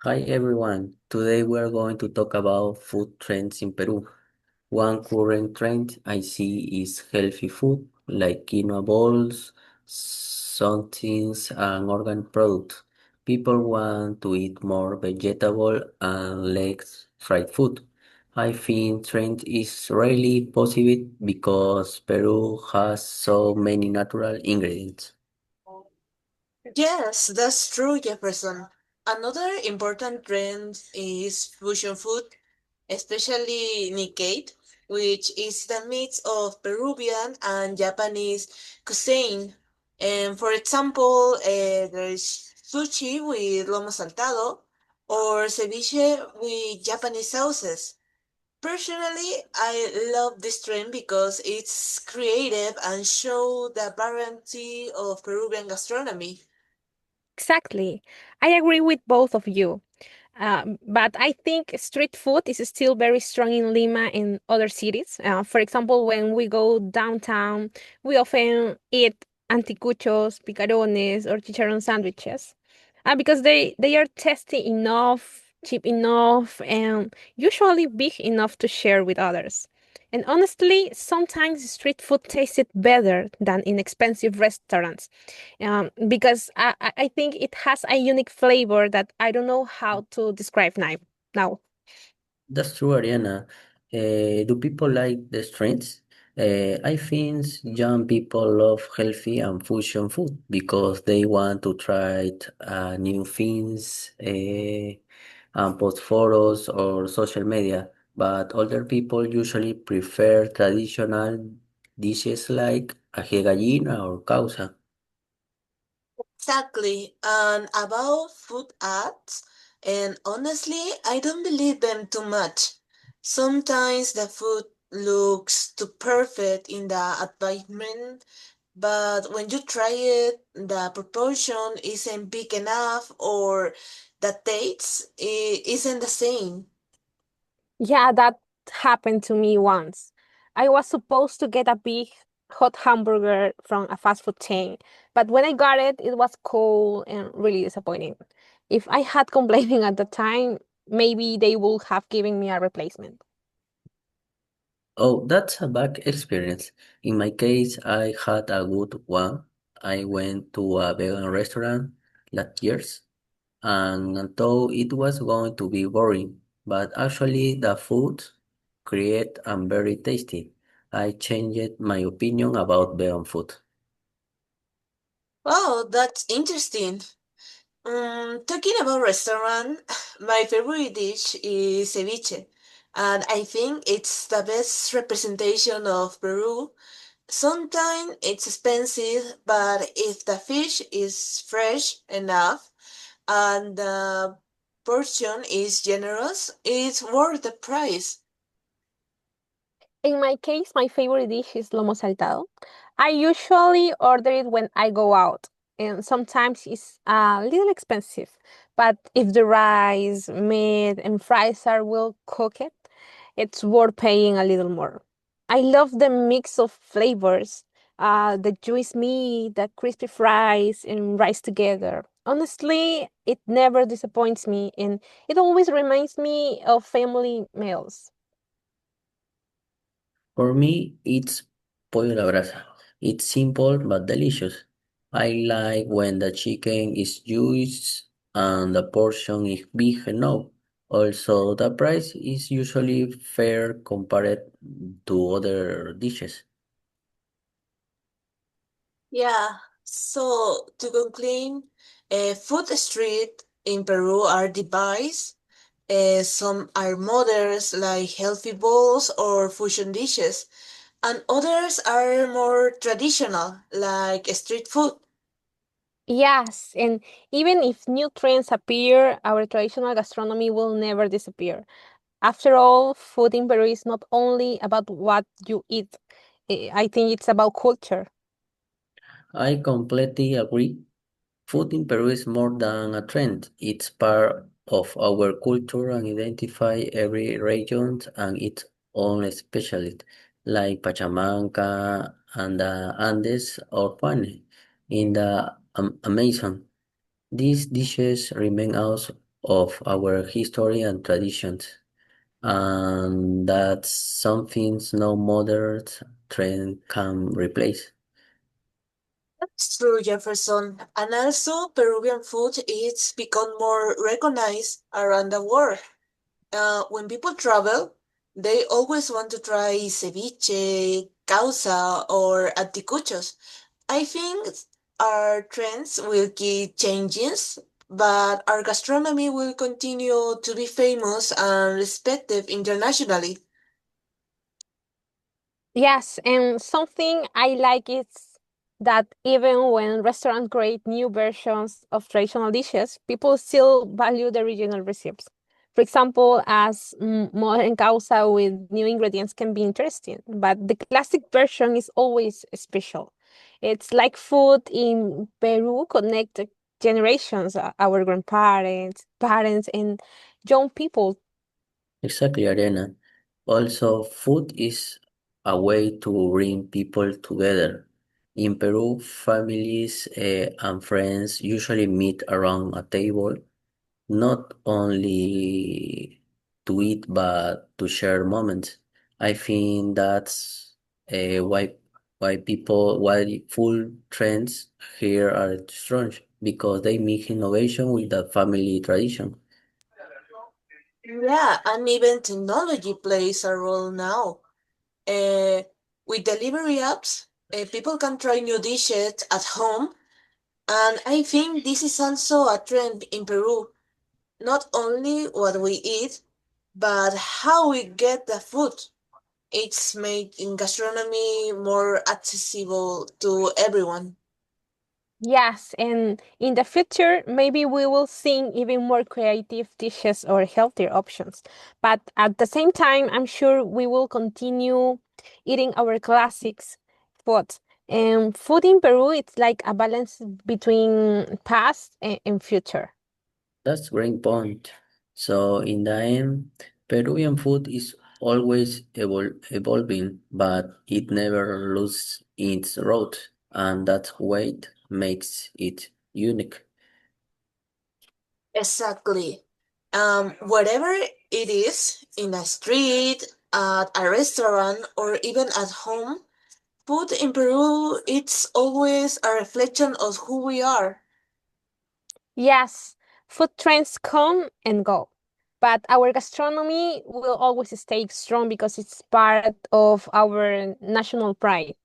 Hi everyone. Today we are going to talk about food trends in Peru. One current trend I see is healthy food like quinoa balls, somethings and organic products. People want to eat more vegetable and less fried food. I think trend is really possible because Peru has so many natural ingredients. Yes, that's true, Jefferson. Another important trend is fusion food, especially Nikkei, which is the mix of Peruvian and Japanese cuisine. And for example, there is sushi with lomo saltado or ceviche with Japanese sauces. Personally, I love this trend because it's creative and show the variety of Peruvian gastronomy. Exactly. I agree with both of you. But I think street food is still very strong in Lima and other cities. For example, when we go downtown, we often eat anticuchos, picarones, or chicharron sandwiches because they are tasty enough, cheap enough, and usually big enough to share with others. And honestly, sometimes street food tasted better than in expensive restaurants because I think it has a unique flavor that I don't know how to describe now. That's true, Ariana. Do people like the trends? I think young people love healthy and fusion food because they want to try new things and post photos or social media. But older people usually prefer traditional dishes like ají de gallina or causa. Exactly. And about food ads, and honestly, I don't believe them too much. Sometimes the food looks too perfect in the advertisement, but when you try it, the proportion isn't big enough or the taste isn't the same. Yeah, that happened to me once. I was supposed to get a big hot hamburger from a fast food chain, but when I got it, it was cold and really disappointing. If I had complaining at the time, maybe they would have given me a replacement. Oh, that's a bad experience. In my case, I had a good one. I went to a vegan restaurant last years and thought it was going to be boring, but actually the food great and very tasty. I changed my opinion about vegan food. Oh, that's interesting. Talking about restaurant, my favorite dish is ceviche, and I think it's the best representation of Peru. Sometimes it's expensive, but if the fish is fresh enough and the portion is generous, it's worth the price. In my case, my favorite dish is lomo saltado. I usually order it when I go out, and sometimes it's a little expensive. But if the rice, meat, and fries are well cooked, it's worth paying a little more. I love the mix of flavors, the juicy meat, the crispy fries, and rice together. Honestly, it never disappoints me, and it always reminds me of family meals. For me, it's pollo a la brasa. It's simple but delicious. I like when the chicken is juicy and the portion is big enough. Also, the price is usually fair compared to other dishes. Yeah, so to conclude, food street in Peru are devised. Some are models like healthy bowls or fusion dishes, and others are more traditional like street food. Yes, and even if new trends appear, our traditional gastronomy will never disappear. After all, food in Peru is not only about what you eat, I think it's about culture. I completely agree. Food in Peru is more than a trend. It's part of our culture and identify every region and its own specialty, like Pachamanca and the Andes or Juan in the Amazon. These dishes remind us of our history and traditions, and that's something no modern trend can replace. That's true, Jefferson. And also, Peruvian food is become more recognized around the world. When people travel, they always want to try ceviche, causa, or anticuchos. I think our trends will keep changing, but our gastronomy will continue to be famous and respected internationally. Yes, and something I like is that even when restaurants create new versions of traditional dishes, people still value the original recipes. For example, as modern causa with new ingredients can be interesting, but the classic version is always special. It's like food in Peru connect generations, our grandparents, parents, and young people. Exactly, Ariana. Also, food is a way to bring people together. In Peru, families and friends usually meet around a table, not only to eat but to share moments. I think that's why food trends here are strong because they mix innovation with the family tradition. Yeah, and even technology plays a role now. Uh, with delivery apps, people can try new dishes at home, and I think this is also a trend in Peru. Not only what we eat, but how we get the food. It's made in gastronomy more accessible to everyone. Yes, and in the future, maybe we will see even more creative dishes or healthier options. But at the same time, I'm sure we will continue eating our classics food. And food in Peru, it's like a balance between past and future. That's great point. So in the end, Peruvian food is always evolving, but it never loses its root, and that what makes it unique. Exactly. Whatever it is, in a street, at a restaurant, or even at home, food in Peru, it's always a reflection of who we are. Yes, food trends come and go, but our gastronomy will always stay strong because it's part of our national pride.